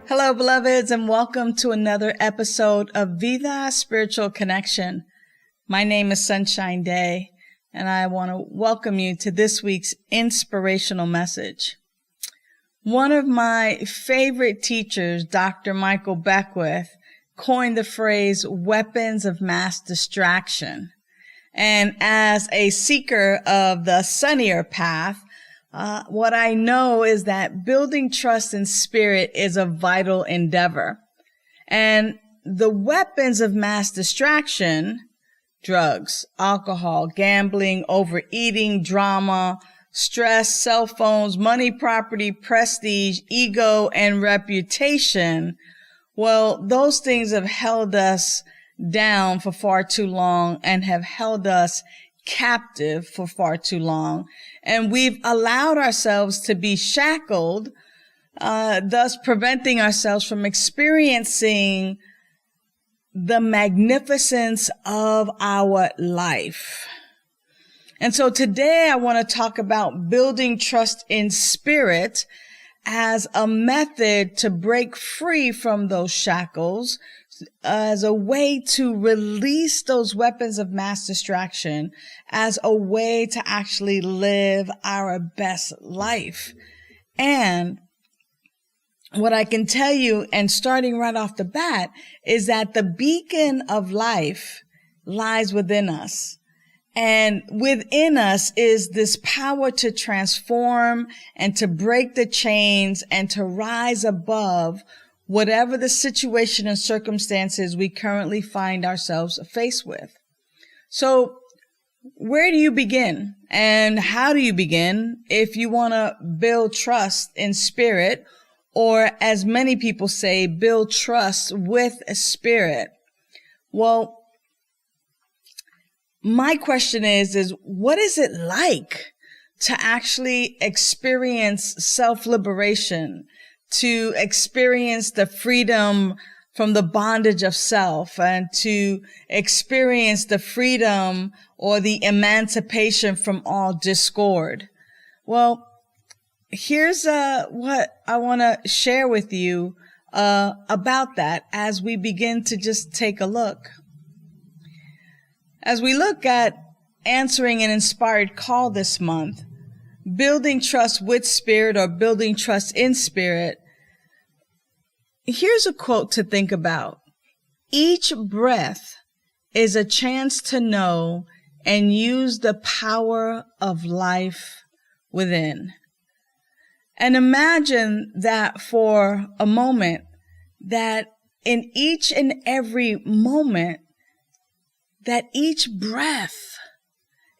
Hello, beloveds, and welcome to another episode of Vida Spiritual Connection. My name is Sunshine Daye, and I want to welcome you to this week's inspirational message. One of my favorite teachers, Dr. Michael Beckwith, coined the phrase weapons of mass distraction. And as a seeker of the sunnier path, what I know is that building trust in spirit is a vital endeavor. And the weapons of mass distraction, drugs, alcohol, gambling, overeating, drama, stress, cell phones, money, property, prestige, ego, and reputation, well, those things have held us down for far too long and have held us captive for far too long. And we've allowed ourselves to be shackled, thus preventing ourselves from experiencing the magnificence of our life. And so today I want to talk about building trust in spirit as a method to break free from those shackles, as a way to release those weapons of mass distraction, as a way to actually live our best life. And what I can tell you, and starting right off the bat, is that the beacon of life lies within us. And within us is this power to transform and to break the chains and to rise above whatever the situation and circumstances we currently find ourselves faced with. So where do you begin and how do you begin if you want to build trust in spirit, or as many people say, build trust with a spirit? Well, my question is what is it like to actually experience self-liberation, to experience the freedom from the bondage of self, and to experience the freedom or the emancipation from all discord? Well, here's what I want to share with you about that as we begin to just take a look. As we look at answering an inspired call this month, building trust with spirit or building trust in spirit, here's a quote to think about. Each breath is a chance to know and use the power of life within. And imagine that for a moment, that in each and every moment, that each breath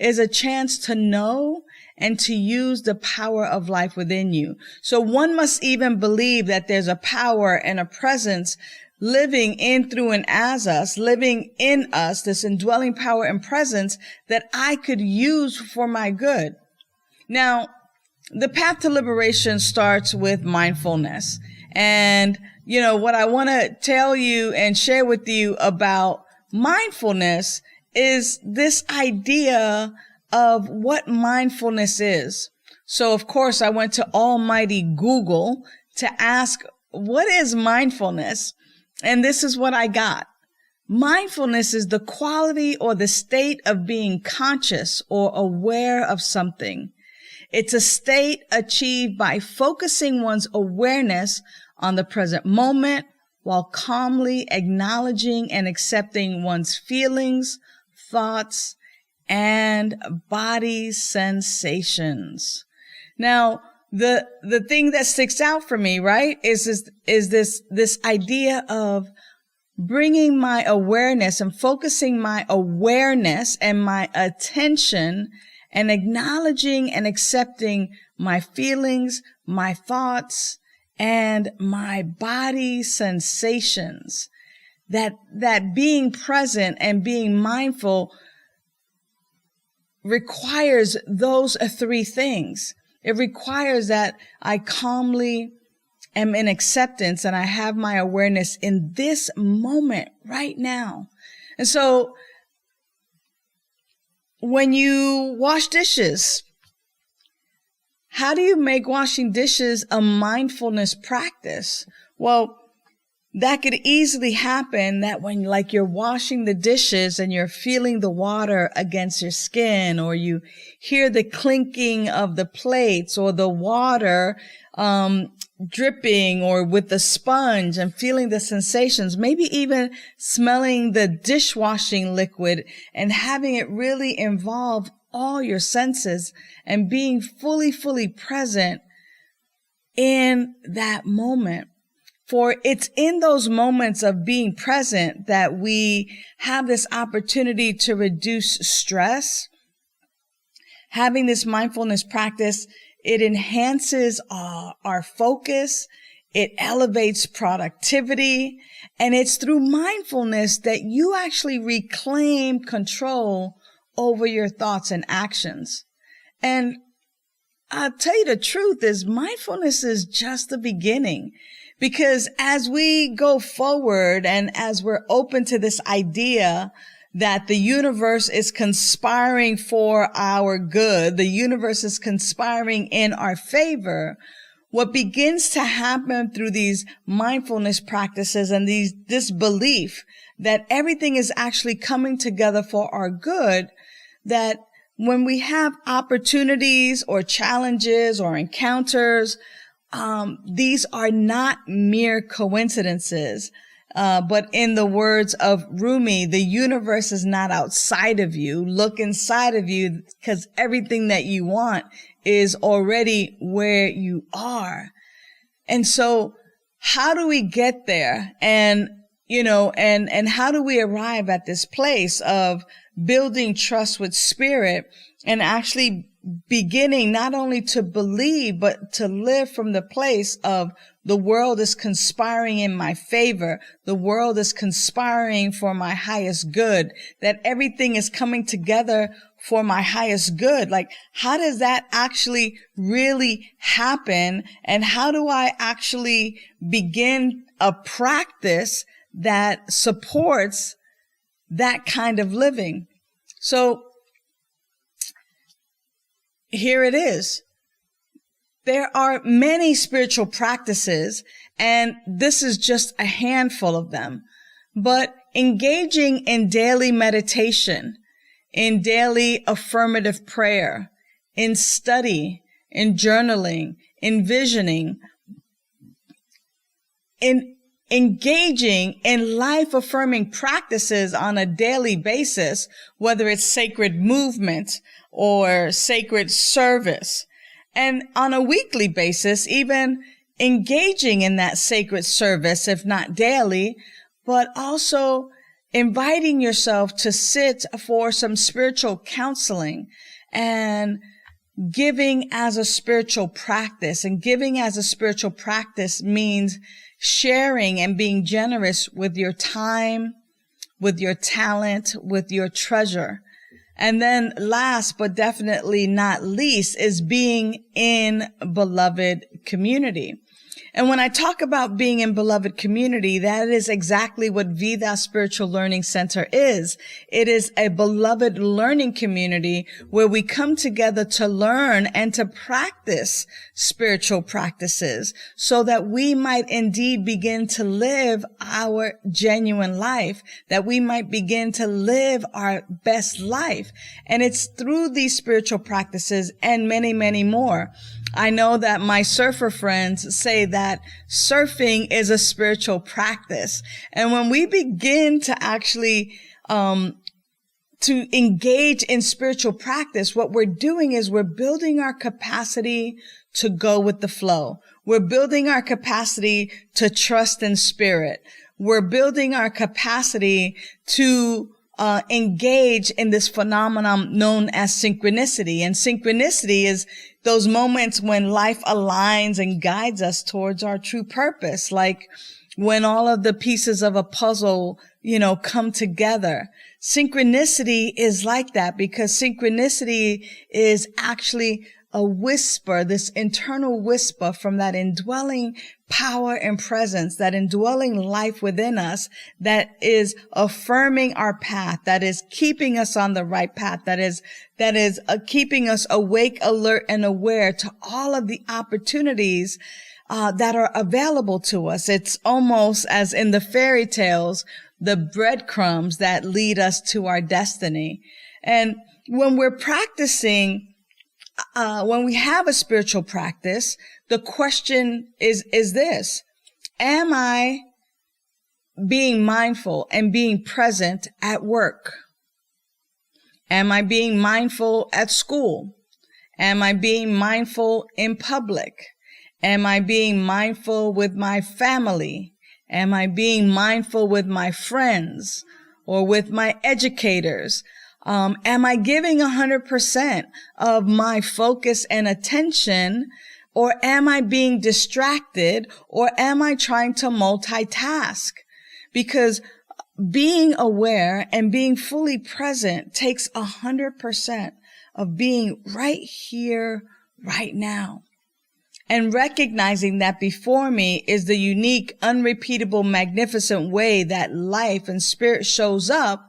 is a chance to know and to use the power of life within you. So one must even believe that there's a power and a presence living in, through, and as us, living in us, this indwelling power and presence that I could use for my good. Now, the path to liberation starts with mindfulness. And, what I want to tell you and share with you about mindfulness is this idea of what mindfulness is. So, of course, I went to almighty Google to ask, what is mindfulness? And this is what I got. Mindfulness is the quality or the state of being conscious or aware of something. It's a state achieved by focusing one's awareness on the present moment, while calmly acknowledging and accepting one's feelings, thoughts, and body sensations. Now, the thing that sticks out for me, right, is this idea of bringing my awareness and focusing my awareness and my attention and acknowledging and accepting my feelings, my thoughts, and my body sensations. That being present and being mindful requires those three things. It requires that I calmly am in acceptance and I have my awareness in this moment right now. And so when you wash dishes, how do you make washing dishes a mindfulness practice? Well, that could easily happen that when like you're washing the dishes and you're feeling the water against your skin, or you hear the clinking of the plates or the water dripping, or with the sponge and feeling the sensations, maybe even smelling the dishwashing liquid and having it really involve all your senses and being fully present in that moment. For it's in those moments of being present that we have this opportunity to reduce stress. Having this mindfulness practice, it enhances our focus. It elevates productivity. And it's through mindfulness that you actually reclaim control over your thoughts and actions. And I'll tell you the truth is mindfulness is just the beginning. Because as we go forward and as we're open to this idea that the universe is conspiring for our good, the universe is conspiring in our favor, what begins to happen through these mindfulness practices and this belief that everything is actually coming together for our good, that when we have opportunities or challenges or encounters, these are not mere coincidences. But in the words of Rumi, the universe is not outside of you. Look inside of you, because everything that you want is already where you are. And so how do we get there? And, and how do we arrive at this place of building trust with spirit and actually beginning not only to believe, but to live from the place of the world is conspiring in my favor. The world is conspiring for my highest good, that everything is coming together for my highest good. Like, how does that actually really happen? And how do I actually begin a practice that supports that kind of living? So here it is. There are many spiritual practices, and this is just a handful of them. But engaging in daily meditation, in daily affirmative prayer, in study, in journaling, in visioning, in engaging in life-affirming practices on a daily basis, whether it's sacred movement or sacred service, and on a weekly basis, even engaging in that sacred service, if not daily, but also inviting yourself to sit for some spiritual counseling and giving as a spiritual practice. And giving as a spiritual practice means sharing and being generous with your time, with your talent, with your treasure. And then last but definitely not least is being in beloved community. And when I talk about being in beloved community, that is exactly what Vida Spiritual Learning Center is. It is a beloved learning community where we come together to learn and to practice spiritual practices so that we might indeed begin to live our genuine life, that we might begin to live our best life. And it's through these spiritual practices and many, many more. I know that my surfer friends say that surfing is a spiritual practice. And when we begin to actually to engage in spiritual practice, what we're doing is we're building our capacity to go with the flow. We're building our capacity to trust in spirit. We're building our capacity to engage in this phenomenon known as synchronicity. And synchronicity is those moments when life aligns and guides us towards our true purpose, like when all of the pieces of a puzzle, come together. Synchronicity is like that because synchronicity is actually a whisper, this internal whisper from that indwelling power and presence, that indwelling life within us that is affirming our path, that is keeping us on the right path, that is keeping us awake, alert, and aware to all of the opportunities that are available to us. It's almost as in the fairy tales, the breadcrumbs that lead us to our destiny. And when we're practicing, when we have a spiritual practice, the question is this: am I being mindful and being present at work? Am I being mindful at school? Am I being mindful in public? Am I being mindful with my family? Am I being mindful with my friends or with my educators? Am I giving 100% of my focus and attention, or am I being distracted, or am I trying to multitask? Because being aware and being fully present takes 100% of being right here, right now. And recognizing that before me is the unique, unrepeatable, magnificent way that life and spirit shows up.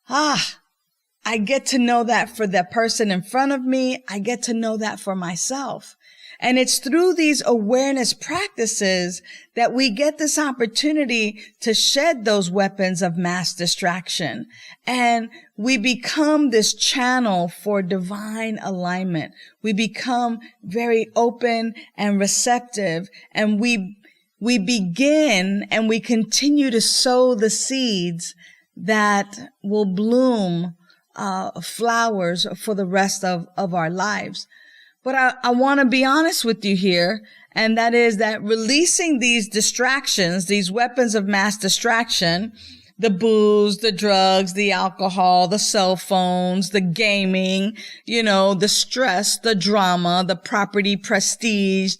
I get to know that for the person in front of me. I get to know that for myself. And it's through these awareness practices that we get this opportunity to shed those weapons of mass distraction. And we become this channel for divine alignment. We become very open and receptive, and we begin and we continue to sow the seeds that will bloom flowers for the rest of our lives. But I want to be honest with you here, and that is that releasing these distractions, these weapons of mass distraction, the booze, the drugs, the alcohol, the cell phones, the gaming, the stress, the drama, the property prestige,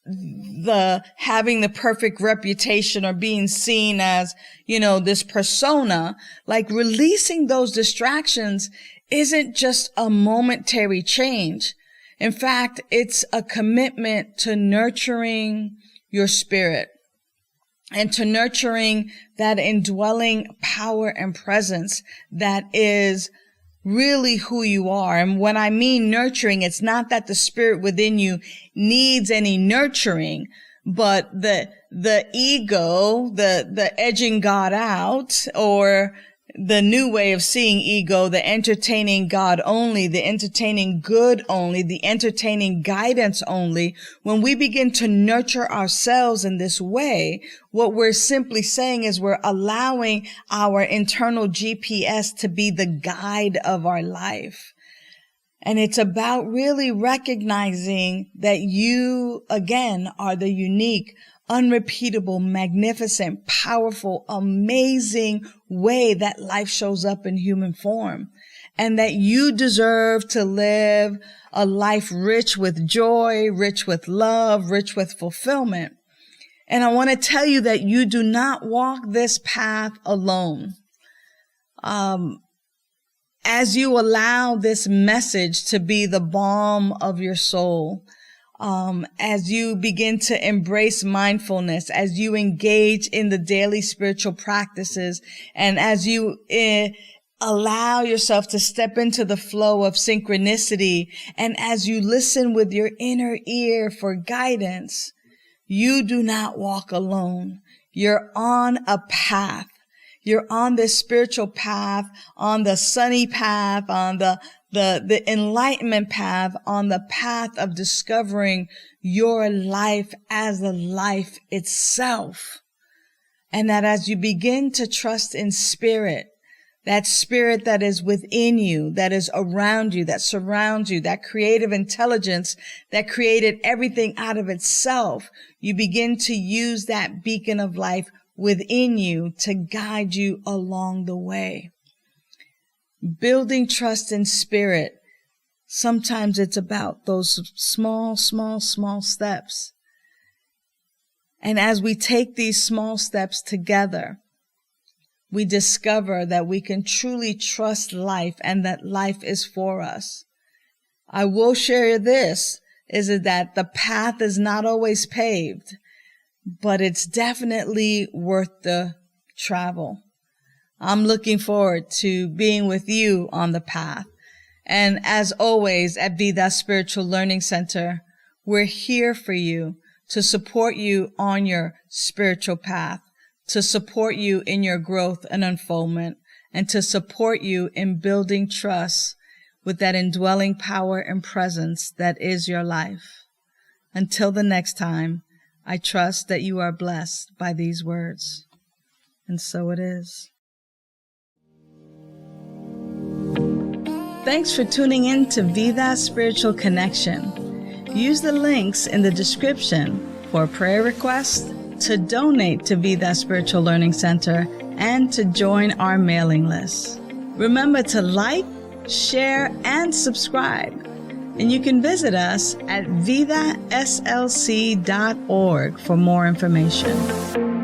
the having the perfect reputation or being seen as, this persona, like releasing those distractions isn't just a momentary change. In fact, it's a commitment to nurturing your spirit and to nurturing that indwelling power and presence that is really who you are. And when I mean nurturing, it's not that the spirit within you needs any nurturing, but the ego, the edging God out, or the new way of seeing ego, the entertaining God only, the entertaining good only, the entertaining guidance only. When we begin to nurture ourselves in this way, what we're simply saying is we're allowing our internal GPS to be the guide of our life. And it's about really recognizing that you, again, are the unique, unrepeatable, magnificent, powerful, amazing way that life shows up in human form, and that you deserve to live a life rich with joy, rich with love, rich with fulfillment. And I want to tell you that you do not walk this path alone. As you allow this message to be the balm of your soul, as you begin to embrace mindfulness, as you engage in the daily spiritual practices, and as you allow yourself to step into the flow of synchronicity, and as you listen with your inner ear for guidance, you do not walk alone. You're on a path. You're on this spiritual path, on the sunny path, on the enlightenment path, on the path of discovering your life as the life itself. And that as you begin to trust in spirit that is within you, that is around you, that surrounds you, that creative intelligence that created everything out of itself, you begin to use that beacon of life within you to guide you along the way. Building trust in spirit, sometimes it's about those small steps. And as we take these small steps together, we discover that we can truly trust life and that life is for us. I will share this, is that the path is not always paved, but it's definitely worth the travel. I'm looking forward to being with you on the path. And as always, at Vida Spiritual Learning Center, we're here for you to support you on your spiritual path, to support you in your growth and unfoldment, and to support you in building trust with that indwelling power and presence that is your life. Until the next time, I trust that you are blessed by these words. And so it is. Thanks for tuning in to Vida Spiritual Connection. Use the links in the description for a prayer request, to donate to Vida Spiritual Learning Center, and to join our mailing list. Remember to like, share, and subscribe. And you can visit us at vidaslc.org for more information.